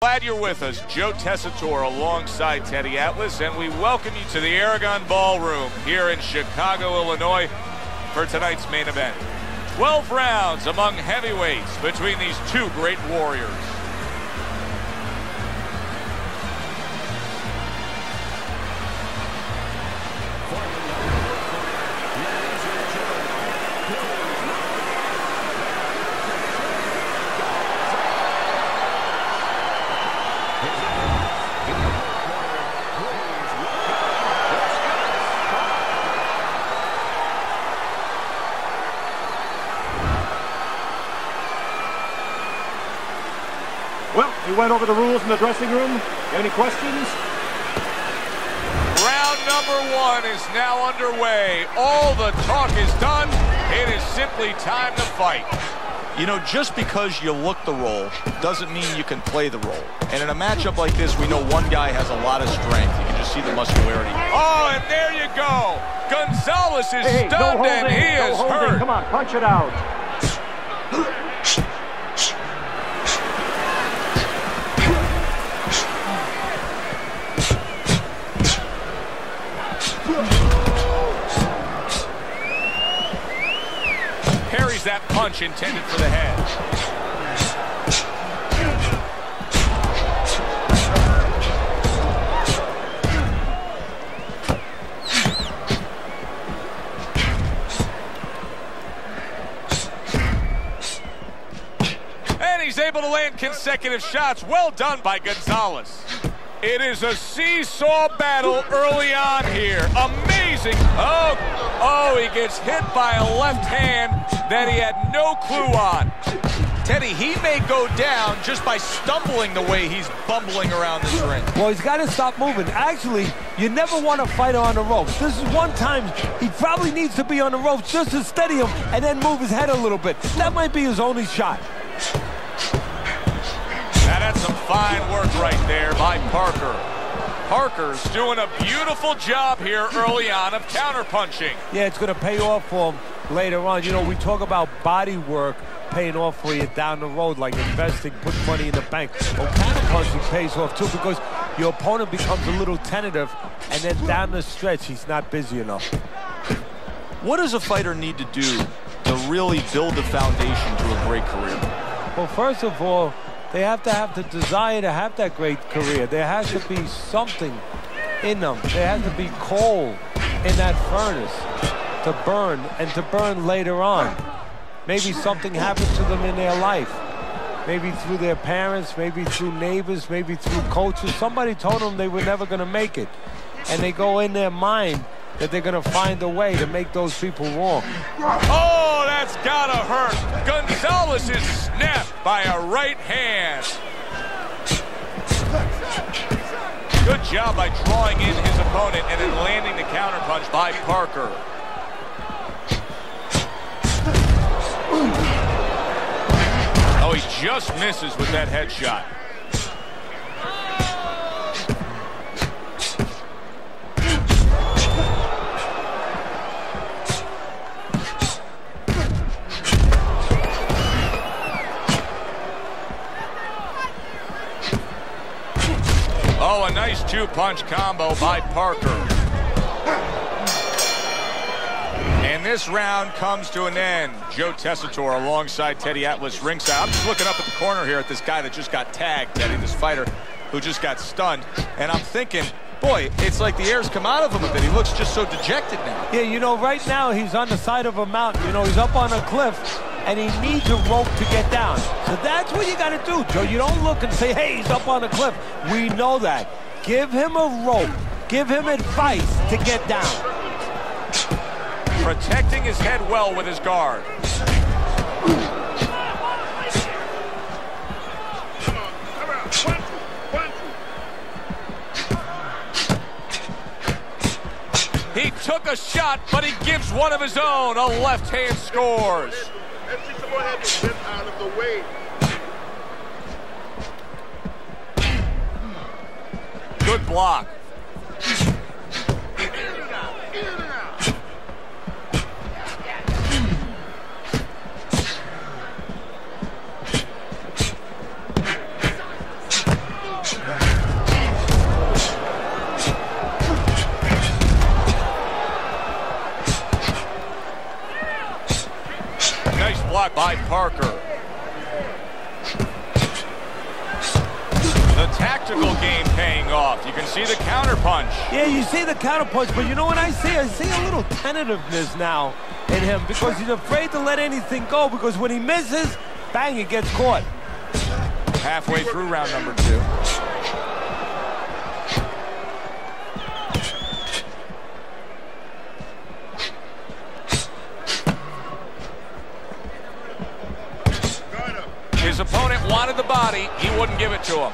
Glad you're with us. Joe Tessitore alongside Teddy Atlas, and we welcome you to the Aragon Ballroom here in Chicago, Illinois for tonight's main event. 12 rounds among heavyweights between these two great warriors. Well, we went over the rules in the dressing room. Any questions? Round number one is now underway. All the talk is done. It is simply time to fight. You know, just because you look the role doesn't mean you can play the role. And in a matchup like this, we know one guy has a lot of strength. You can just see the muscularity. Oh, and there you go. Gonzalez is stunned and he is hurt. Come on, punch it out. Parries that punch intended for the head. And he's able to land consecutive shots. Well done by Gonzalez. It is a seesaw battle early on here. Amazing. Oh, he gets hit by a left hand that he had no clue on. Teddy, he may go down just by stumbling the way he's bumbling around this ring. Well, he's got to stop moving. Actually, you never want to fight on the ropes. This is one time he probably needs to be on the ropes just to steady him and then move his head a little bit. That might be his only shot. Now that's some fine work right there by Parker. Parker's doing a beautiful job here early on of counterpunching. Yeah, it's going to pay off for him later on. You know, we talk about body work paying off for you down the road, like investing, putting money in the bank. Well, counterpunching pays off too, because your opponent becomes a little tentative, and then down the stretch, he's not busy enough. What does a fighter need to do to really build the foundation to a great career? Well, first of all, they have to have the desire to have that great career. There has to be something in them. There has to be coal in that furnace to burn, and to burn later on. Maybe something happens to them in their life. Maybe through their parents, maybe through neighbors, maybe through coaches. Somebody told them they were never going to make it. And they go in their mind that they're going to find a way to make those people wrong. Oh, that's gotta hurt. Gonzalez is snapped by a right hand. Good job by drawing in his opponent and then landing the counterpunch by Parker. Oh, he just misses with that headshot. Oh, a nice two-punch combo by Parker. And this round comes to an end. Joe Tessitore alongside Teddy Atlas ringside. I'm just looking up at the corner here at this guy that just got tagged, Teddy, this fighter who just got stunned. And I'm thinking, boy, it's like the air's come out of him a bit. He looks just so dejected now. Yeah, you know, right now he's on the side of a mountain. You know, he's up on a cliff, and he needs a rope to get down. So that's what you got to do, Joe. You don't look and say, hey, he's up on a cliff. We know that. Give him a rope. Give him advice to get down. Protecting his head well with his guard. He took a shot, but he gives one of his own. A left hand scores. Let's see some more head get out of the way. Good block. Nice block by Parker. The tactical game paying off. You can see the counter punch. Yeah, you see the counter punch, but you know what I see? I see a little tentativeness now in him because he's afraid to let anything go, because when he misses, bang, it gets caught. Halfway through round number 2. His opponent wanted the body. He wouldn't give it to him.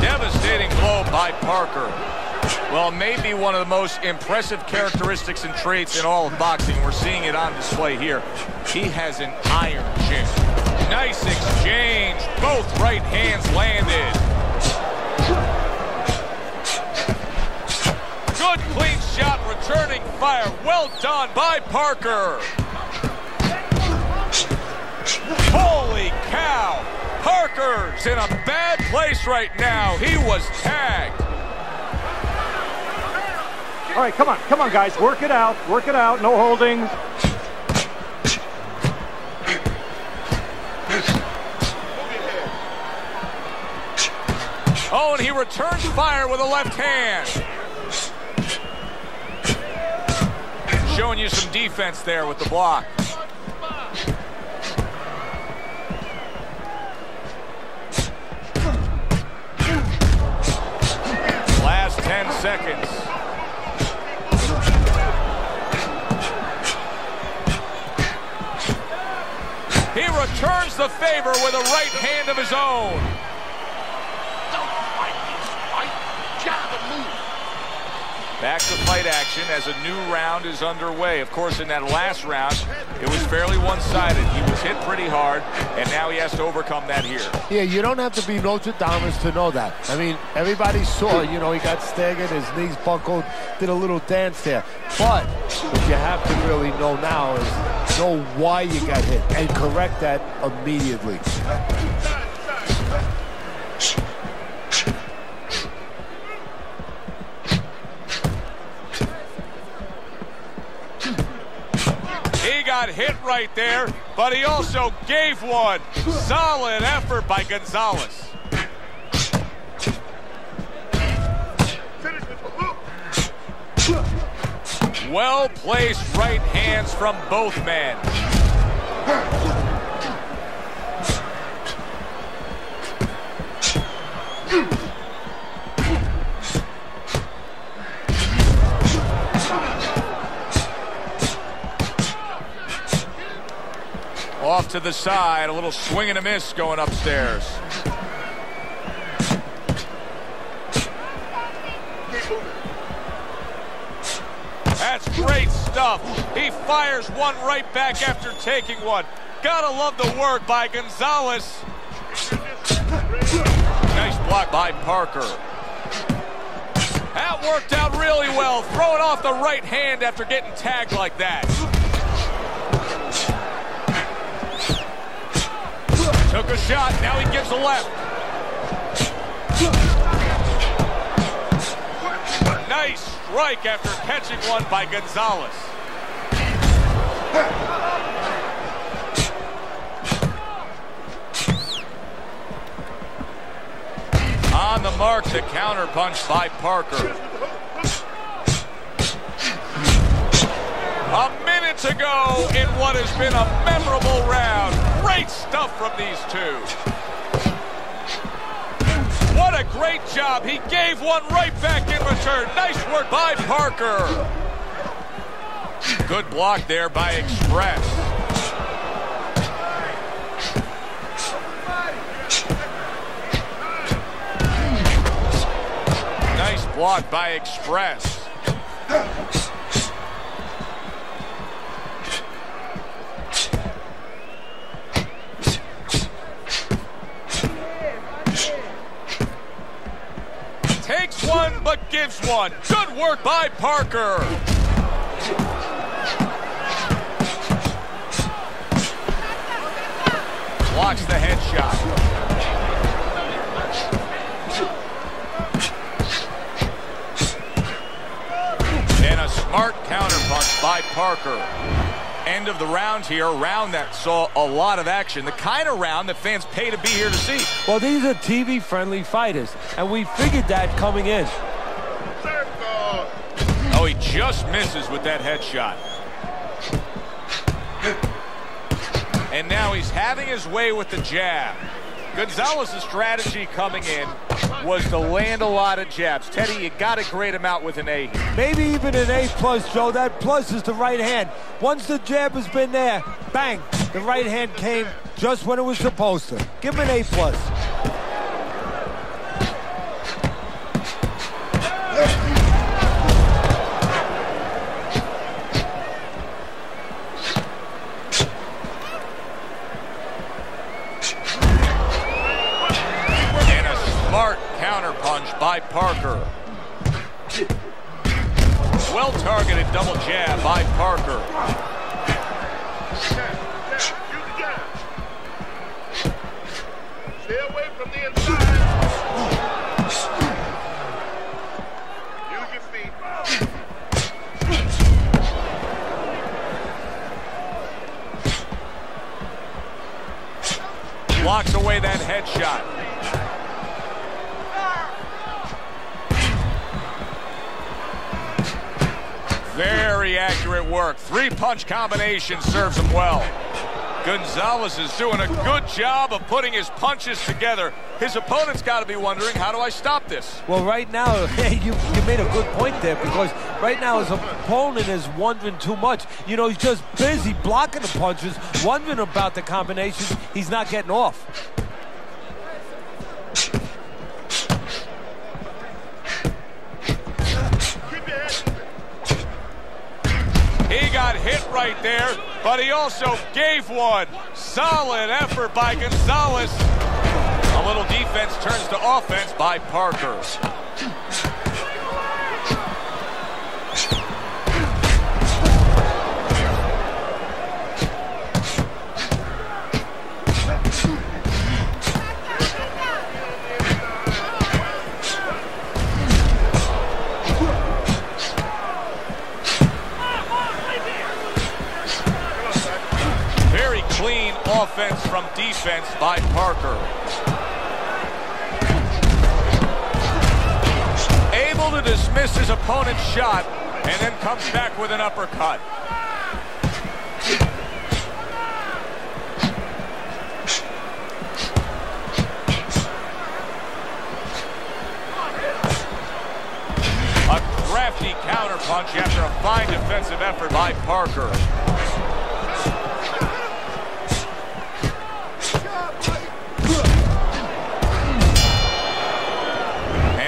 Devastating blow by Parker. Well, maybe one of the most impressive characteristics and traits in all of boxing. We're seeing it on display here. He has an iron chin. Nice exchange. Both right hands landed. Good clean shot, returning fire. Well done by Parker. Holy cow! Parker's in a bad place right now. He was tagged. All right, come on, guys. Work it out, no holding. Oh, and he returns fire with a left hand. Showing you some defense there with the block. Last 10 seconds. He returns the favor with a right hand of his own. Back to fight action as a new round is underway. Of course, in that last round, it was fairly one-sided. He was hit pretty hard, and now he has to overcome that here. Yeah, you don't have to be Nostradamus to know that. I mean, everybody saw, you know, he got staggered, his knees buckled, did a little dance there. But what you have to really know now is know why you got hit and correct that immediately. Got hit right there, but he also gave one. Solid effort by Gonzalez. Well-placed right hands from both men. Off to the side, a little swing and a miss going upstairs. That's great stuff. He fires one right back after taking one. Gotta love the work by Gonzalez. Nice block by Parker. That worked out really well. Throwing off the right hand after getting tagged like that. Took a shot, now he gives a left. Nice strike after catching one by Gonzalez. On the mark, the counter punch by Parker. A minute to go in what has been a memorable round. Great stuff from these two. What a great job. He gave one right back in return. Nice work by Parker. Good block there by Express. Nice block by Express. Takes one, but gives one. Good work by Parker. Blocks the headshot. by Parker. End of the round here, a round that saw a lot of action, the kind of round that fans pay to be here to see. Well, these are TV-friendly fighters, and we figured that coming in. Oh, he just misses with that headshot. And now he's having his way with the jab. Gonzalez's strategy coming in was to land a lot of jabs. Teddy, you got to grade him out with an A. Maybe even an A+, Joe. That plus is the right hand. Once the jab has been there, bang, the right hand came just when it was supposed to. Give him an A+. Smart counterpunch by Parker. Well-targeted double jab by Parker. Stay away from the inside. Use your feet. Blocks away that headshot. Very accurate work. Three-punch combination serves him well. Gonzalez is doing a good job of putting his punches together. His opponent's got to be wondering, how do I stop this? Well, right now, you made a good point there, because right now his opponent is wondering too much. You know, he's just busy blocking the punches, wondering about the combinations. He's not getting off. He got hit right there, but he also gave one. Solid effort by Gonzalez. A little defense turns to offense by Parker. Clean offense from defense by Parker. Able to dismiss his opponent's shot and then comes back with an uppercut. A crafty counterpunch after a fine defensive effort by Parker.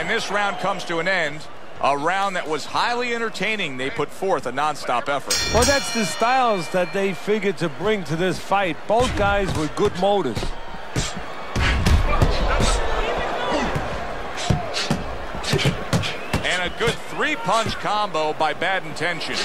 This round comes to an end. A round that was highly entertaining. They put forth a non-stop effort. Well, that's the styles that they figured to bring to this fight. Both guys with good motors. And a good three-punch combo by Bad Intentions.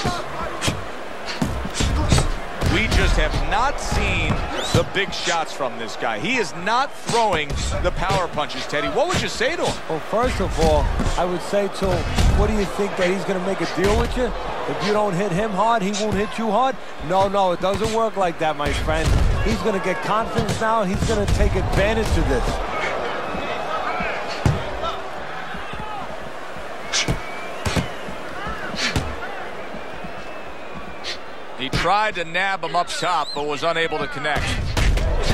We just have not seen the big shots from this guy. He is not throwing the power punches, Teddy. What would you say to him? Well, first of all, I would say to him, what do you think, that he's going to make a deal with you? If you don't hit him hard, he won't hit you hard? No, it doesn't work like that, my friend. He's going to get confidence now. He's going to take advantage of this. He tried to nab him up top, but was unable to connect.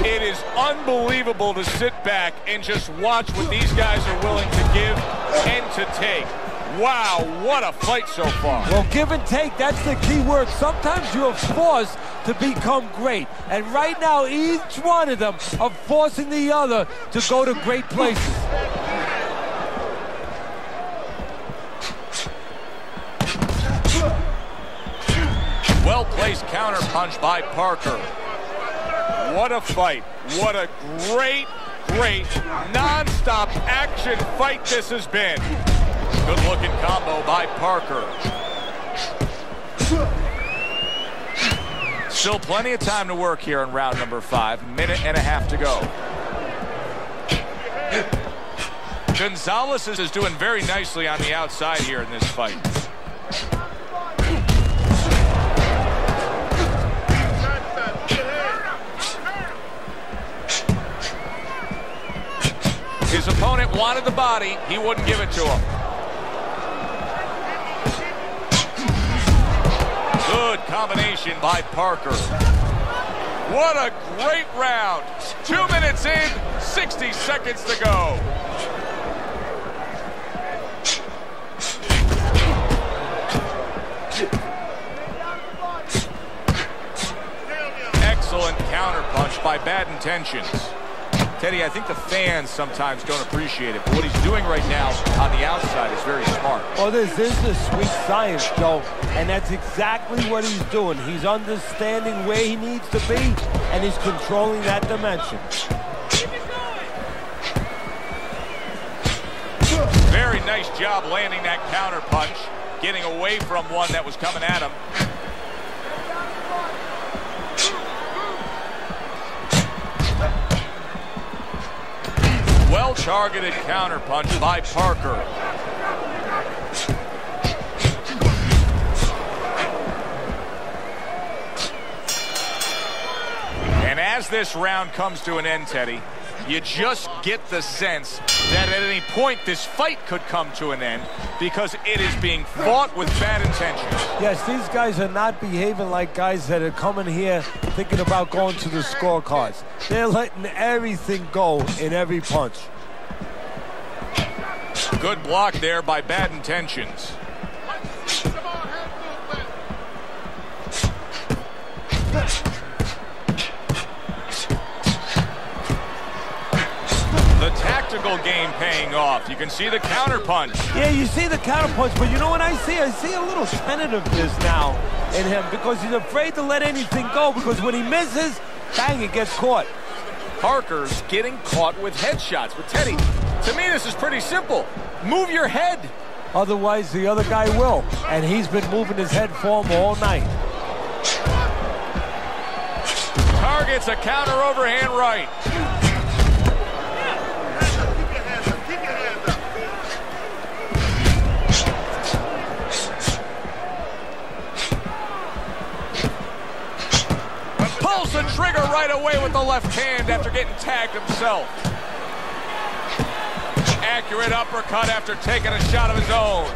It is unbelievable to sit back and just watch what these guys are willing to give and to take. Wow, what a fight so far. Well, give and take, that's the key word. Sometimes you're forced to become great. And right now, each one of them are forcing the other to go to great places. Well-placed counterpunch by Parker. What a fight. What a great non-stop action fight this has been. Good-looking combo by Parker. Still plenty of time to work here in round number 5. Minute and a half to go. Gonzalez is doing very nicely on the outside here in this fight. His opponent wanted the body. He wouldn't give it to him. Good combination by Parker. What a great round. 2 minutes in, 60 seconds to go. Excellent counterpunch by Bad Intentions. Teddy, I think the fans sometimes don't appreciate it, but what he's doing right now on the outside is very smart. Oh, this is the sweet science, Joe, and that's exactly what he's doing. He's understanding where he needs to be, and he's controlling that dimension. Very nice job landing that counter punch, getting away from one that was coming at him. Well-targeted counter punch by Parker. And as this round comes to an end, Teddy, you just get the sense that at any point this fight could come to an end because it is being fought with bad intentions. Yes, these guys are not behaving like guys that are coming here thinking about going to the scorecards. They're letting everything go in every punch. Good block there by Bad Intentions. The tactical game paying off. You can see the counter punch. Yeah, you see the counter punch, but you know what I see? I see a little tentativeness now in him because he's afraid to let anything go because when he misses, bang, it gets caught. Parker's getting caught with headshots. But Teddy, to me this is pretty simple. Move your head. Otherwise, the other guy will. And he's been moving his head for him all night. Targets a counter overhand right. Pulls the trigger right away with the left hand after getting tagged himself. Accurate uppercut after taking a shot of his own.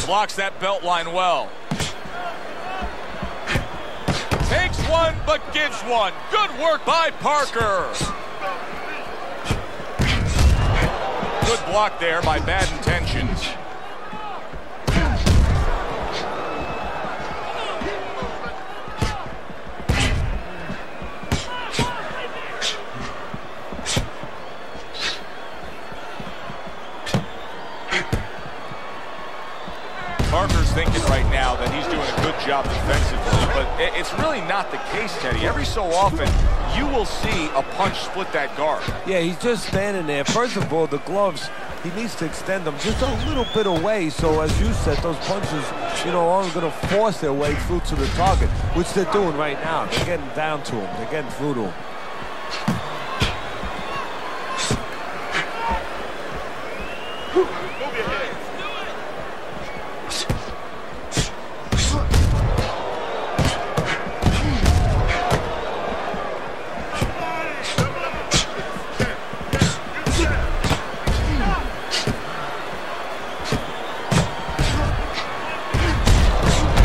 Blocks that belt line well. Takes one, but gives one. Good work by Parker. Good block there by Bad Intentions. Parker's thinking right now that he's doing a good job defensively, but it's really not the case, Teddy. Every so often, you will see a punch split that guard. Yeah, he's just standing there. First of all, the gloves, he needs to extend them just a little bit away. So, as you said, those punches, you know, aren't going to force their way through to the target, which they're doing right now. They're getting down to him. They're getting through to him.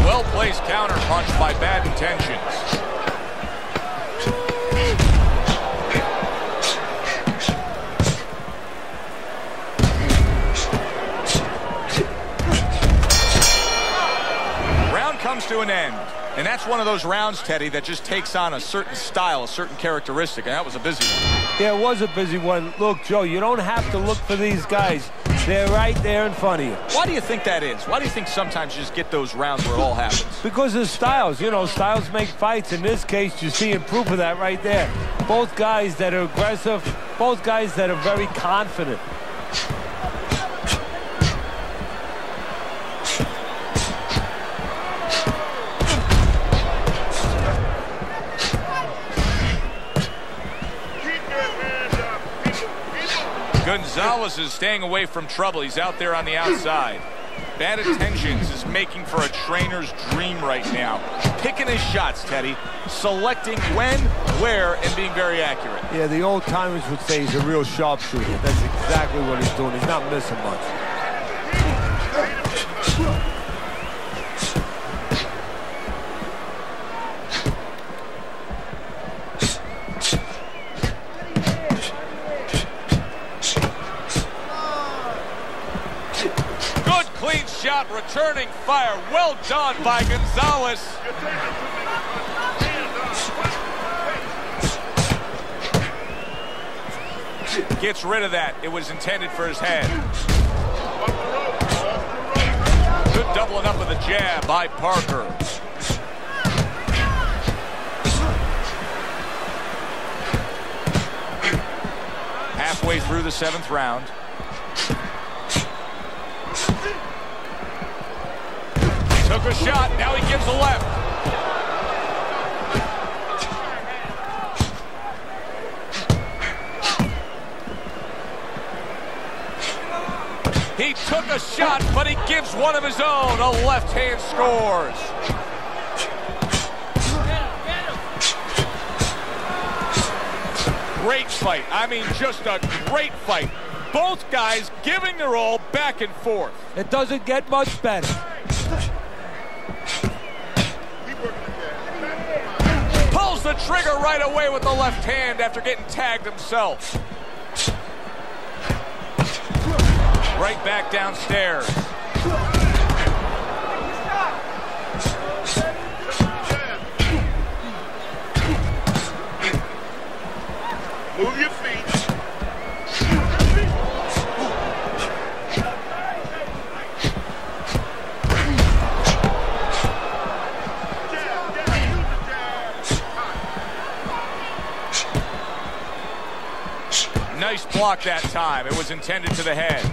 Well-placed counter punch by Bad Intentions. Round comes to an end. And that's one of those rounds, Teddy, that just takes on a certain style, a certain characteristic. And that was a busy one. Yeah, it was a busy one. Look, Joe, you don't have to look for these guys. They're right there in front of you. Why do you think that is? Why do you think sometimes you just get those rounds where it all happens? Because of styles. You know, styles make fights. In this case, you see proof of that right there. Both guys that are aggressive, both guys that are very confident. Gonzalez is staying away from trouble. He's out there on the outside. Bad Intentions is making for a trainer's dream right now. Picking his shots, Teddy. Selecting when, where, and being very accurate. Yeah, the old timers would say he's a real sharpshooter. That's exactly what he's doing. He's not missing much. Shot, returning fire. Well done by Gonzalez. Gets rid of that. It was intended for his head. Good doubling up of the jab by Parker. Halfway through the 7th round. Took a shot, now he gives a left. He took a shot, but he gives one of his own. A left hand scores. Great fight. I mean, just a great fight. Both guys giving their all back and forth. It doesn't get much better. Pulls the trigger right away with the left hand after getting tagged himself. Right back downstairs. Move your feet. Nice block that time. It was intended to the head.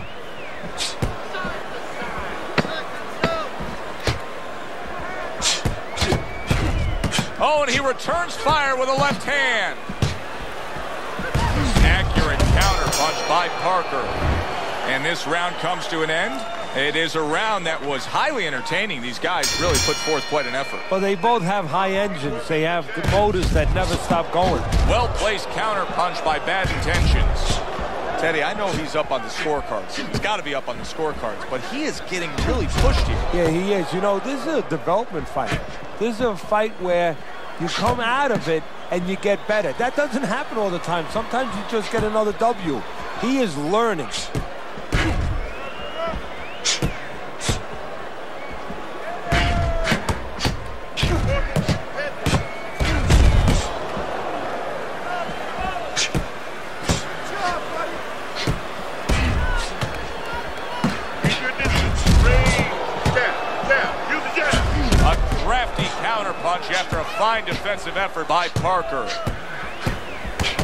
Oh, and he returns fire with a left hand. Accurate counter punch by Parker. And this round comes to an end. It is a round that was highly entertaining. These guys really put forth quite an effort. Well, they both have high engines. They have motors that never stop going. Well-placed counter punch by Bad Intentions. Teddy, I know he's up on the scorecards. He's got to be up on the scorecards, but he is getting really pushed here. Yeah, he is. You know, this is a development fight. This is a fight where you come out of it and you get better. That doesn't happen all the time. Sometimes you just get another W. He is learning. After a fine defensive effort by Parker.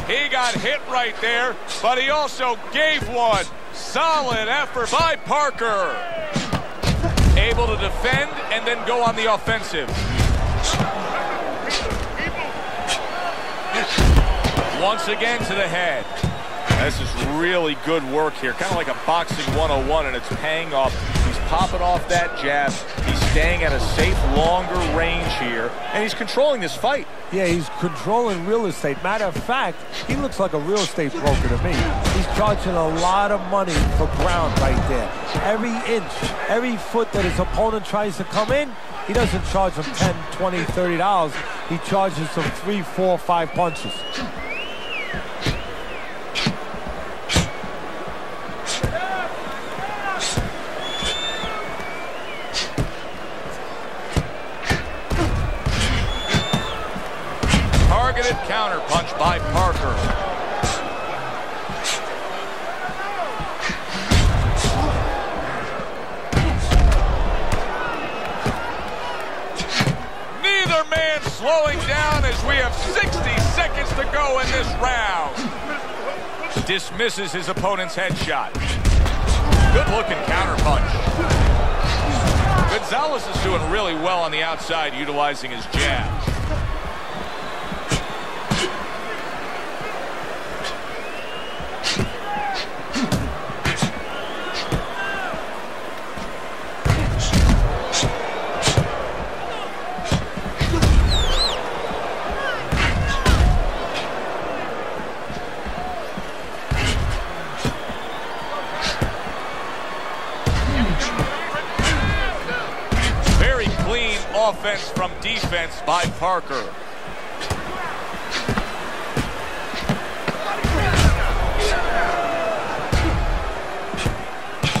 He got hit right there, but he also gave one. Solid effort by Parker. Able to defend and then go on the offensive. Once again to the head. This is really good work here, kind of like a boxing 101, and it's paying off. He's popping off that jab. He's staying at a safe, longer range here, and he's controlling this fight. Yeah, he's controlling real estate. Matter of fact, he looks like a real estate broker to me. He's charging a lot of money for ground right there. Every inch, every foot that his opponent tries to come in, he doesn't charge him $10, $20, $30. He charges them 3, 4, 5 punches. Counter punch by Parker. Neither man slowing down as we have 60 seconds to go in this round. Dismisses his opponent's headshot. Good looking counter punch. Gonzalez is doing really well on the outside, utilizing his jab. offense from defense by Parker.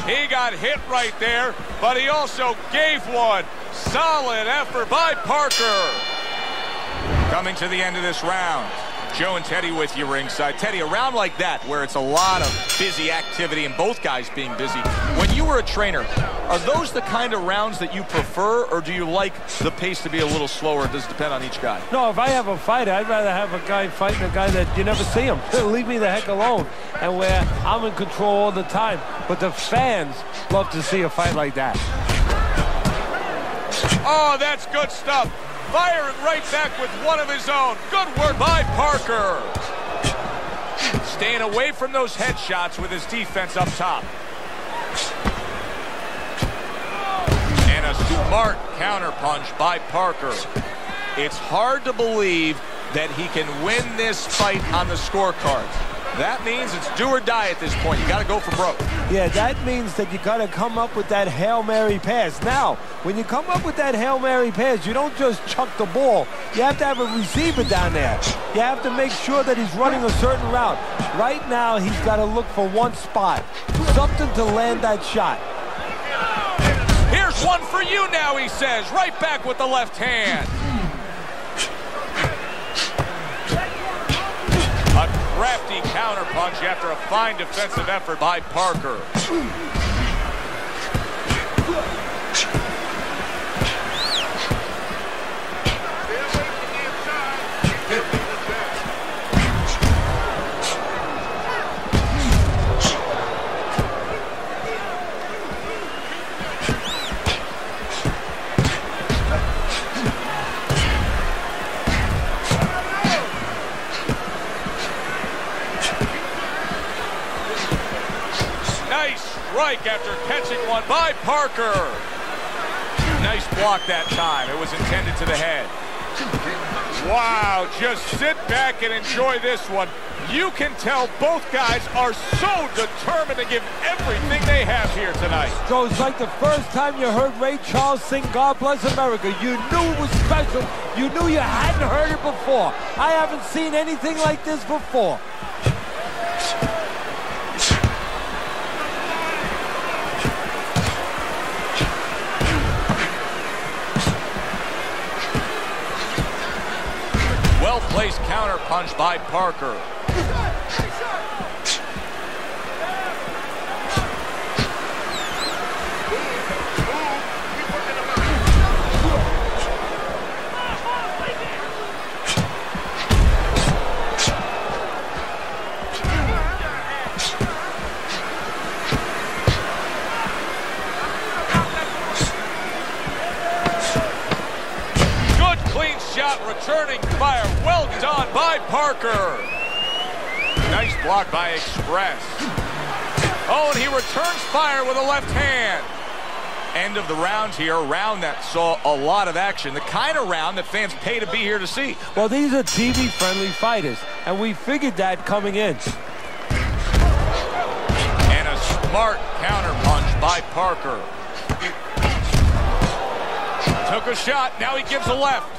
He got hit right there, but he also gave one. Solid effort by Parker. Coming to the end of this round. Joe and Teddy with you ringside. Teddy, a round like that where it's a lot of busy activity and both guys being busy. When you were a trainer, are those the kind of rounds that you prefer, or do you like the pace to be a little slower? Does it depend on each guy? No, if I have a fighter, I'd rather have a guy fighting a guy that you never see him. Leave me the heck alone. And where I'm in control all the time. But the fans love to see a fight like that. Oh, that's good stuff. Firing right back with one of his own. Good work by Parker. Staying away from those headshots with his defense up top. And a smart counterpunch by Parker. It's hard to believe that he can win this fight on the scorecards. That means it's do or die at this point. You got to go for broke. Yeah, that means that you got to come up with that Hail Mary pass. Now, when you come up with that Hail Mary pass, you don't just chuck the ball. You have to have a receiver down there. You have to make sure that he's running a certain route. Right now, he's got to look for one spot, something to land that shot. Here's one for you now, he says. Right back with the left hand. Crafty counterpunch after a fine defensive effort by Parker. Strike after catching one by Parker. Nice block that time. It was intended to the head. Wow, just sit back and enjoy this one. You can tell both guys are so determined to give everything they have here tonight. So it's like the first time you heard Ray Charles sing God Bless America. You knew it was special. You knew you hadn't heard it before. I haven't seen anything like this before. Well-placed counterpunch by Parker. Returning fire, well done by Parker. Nice block by Express. Oh, and he returns fire with a left hand. End of the round here, a round that saw a lot of action. The kind of round that fans pay to be here to see. Well, these are TV-friendly fighters, and we figured that coming in. And a smart counterpunch by Parker. Took a shot, now he gives a left.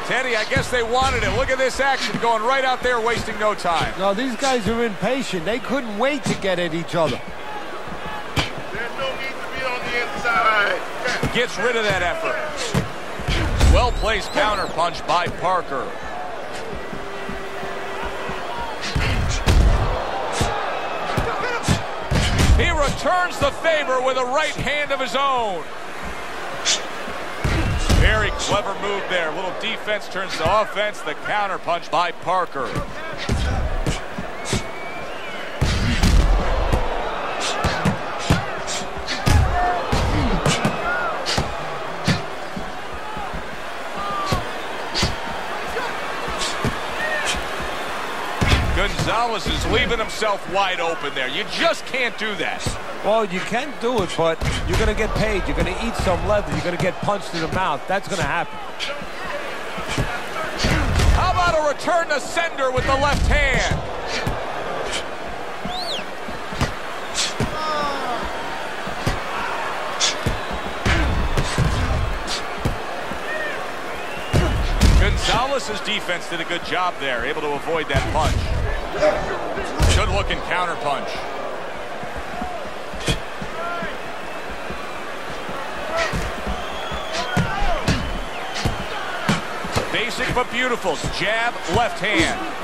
Teddy, I guess they wanted it. Look at this action going right out there, wasting no time. No, these guys are impatient. They couldn't wait to get at each other. There's no need to be on the inside. Gets rid of that effort. Well-placed counterpunch by Parker. He returns the favor with a right hand of his own. Very clever move there. A little defense turns to offense. The counterpunch by Parker. Gonzalez is leaving himself wide open there. You just can't do that. Well, you can do it, but you're going to get paid. You're going to eat some leather. You're going to get punched in the mouth. That's going to happen. How about a return to sender with the left hand? Gonzalez's defense did a good job there, able to avoid that punch. Good looking counter punch. Basic but beautiful. Jab, left hand.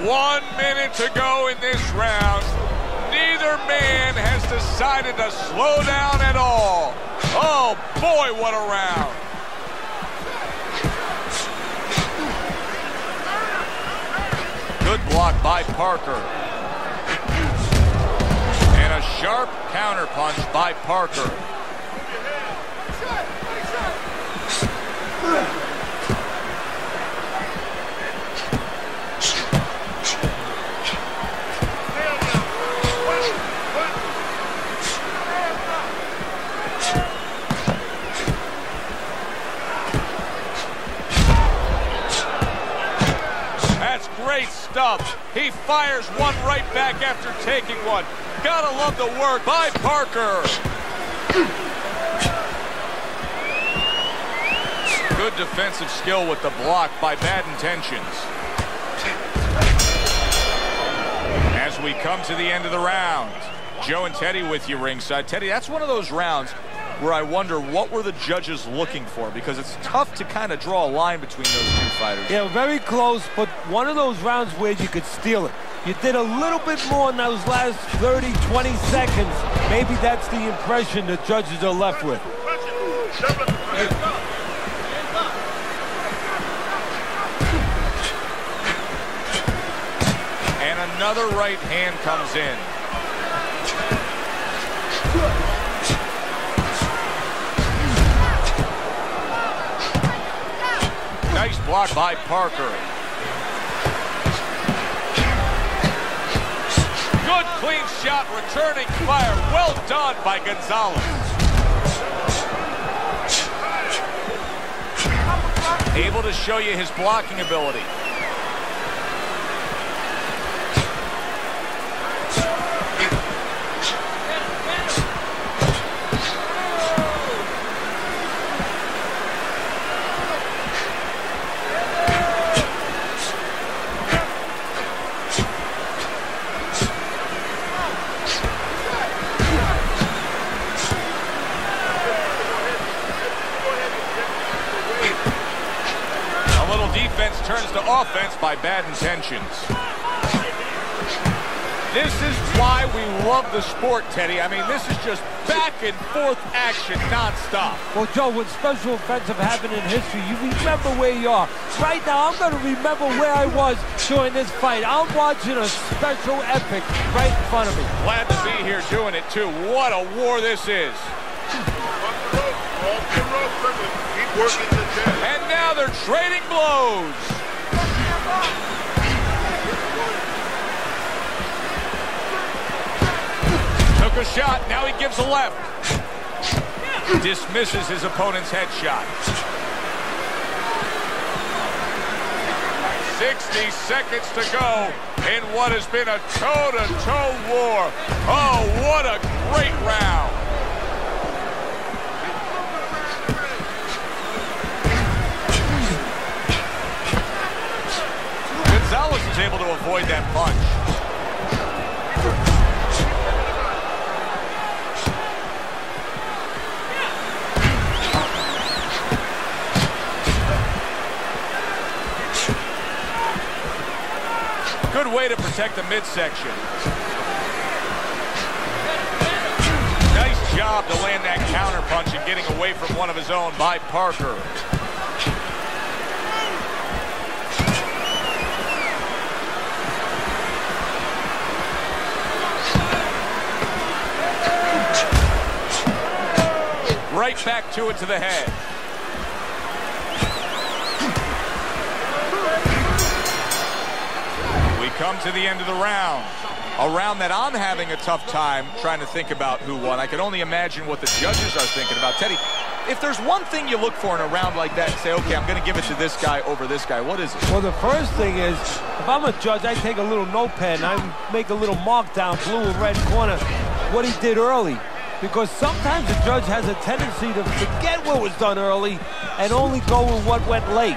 One minute to go in this round. Neither man has decided to slow down at all. Oh boy, what a round. Good block by Parker. And a sharp counter punch by Parker. Great stuff. He fires one right back after taking one. Gotta love the work by Parker. Good defensive skill with the block by Bad Intentions. As we come to the end of the round, Joe and Teddy with you ringside. Teddy, that's one of those rounds where I wonder what were the judges looking for, because it's tough to kind of draw a line between those two fighters. Yeah, very close, but one of those rounds where you could steal it. You did a little bit more in those last 30, 20 seconds. Maybe that's the impression the judges are left with. And another right hand comes in. Nice block by Parker. Good clean shot, returning fire. Well done by Gonzalez. Able to show you his blocking ability. Turns to offense by Bad Intentions. This is why we love the sport, Teddy. I mean, this is just back and forth action nonstop. Well, Joe, when special offensive happen in history, you remember where you are. Right now, I'm going to remember where I was during this fight. I'm watching a special epic right in front of me. Glad to be here doing it, too. What a war this is. And now they're trading blows. Took a shot, now he gives a left. Dismisses his opponent's headshot. 60 seconds to go in what has been a toe-to-toe war. Oh, what a great round. Gonzalez is able to avoid that punch. Good way to protect the midsection. Nice job to land that counter punch and getting away from one of his own by Parker. Right back to it to the head. We come to the end of the round. A round that I'm having a tough time trying to think about who won. I can only imagine what the judges are thinking about. Teddy, If there's one thing you look for in a round like that and say, okay, I'm going to give it to this guy over this guy, what is it? Well, the first thing is, if I'm a judge, I take a little notepad and I make a little mark down blue and red corner what he did early. Because sometimes the judge has a tendency to forget what was done early and only go with what went late.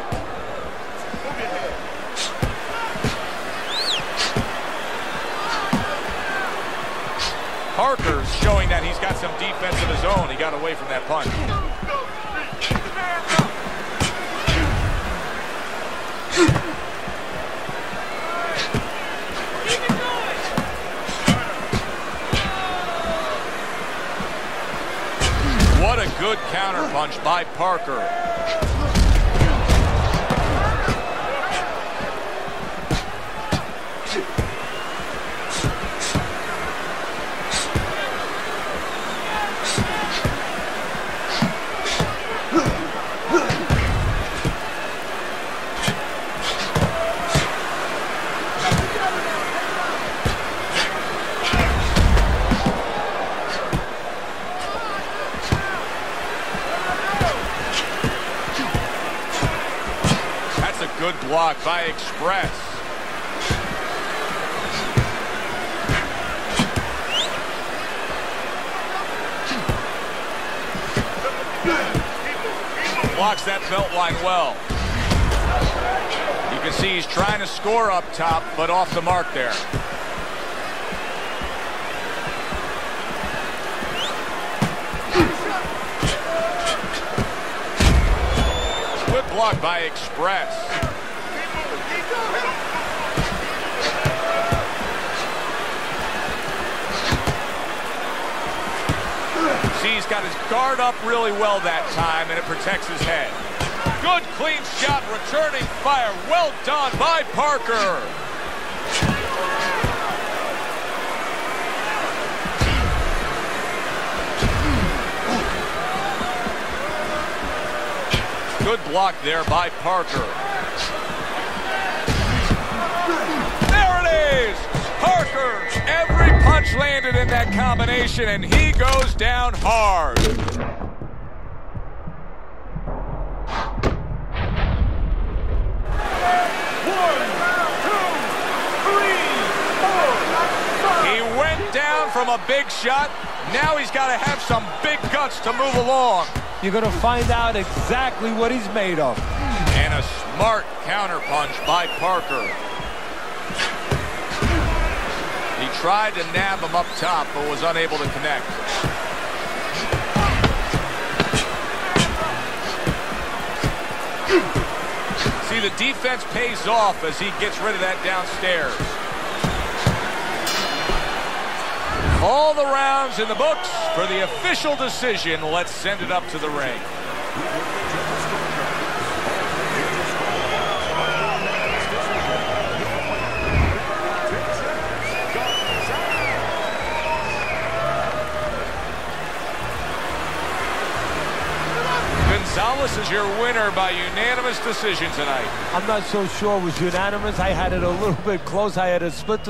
Parker's showing that he's got some defense of his own. He got away from that punch. What a good counter punch by Parker. Good block by Express. Blocks that belt line well. You can see he's trying to score up top, but off the mark there. Good block by Express. See, he's got his guard up really well that time, and it protects his head. Good clean shot, returning fire. Well done by Parker. Good block there by Parker. There it is! Parker! Every punch landed in that combination, and he goes down hard. He went down from a big shot. Now he's got to have some big guts to move along. You're going to find out exactly what he's made of. And a smart counterpunch by Parker. He tried to nab him up top, but was unable to connect. See, the defense pays off as he gets rid of that downstairs. All the rounds in the books for the official decision. Let's send it up to the ring. Gonzalez is your winner by unanimous decision tonight. I'm not so sure it was unanimous. I had it a little bit close. I had a split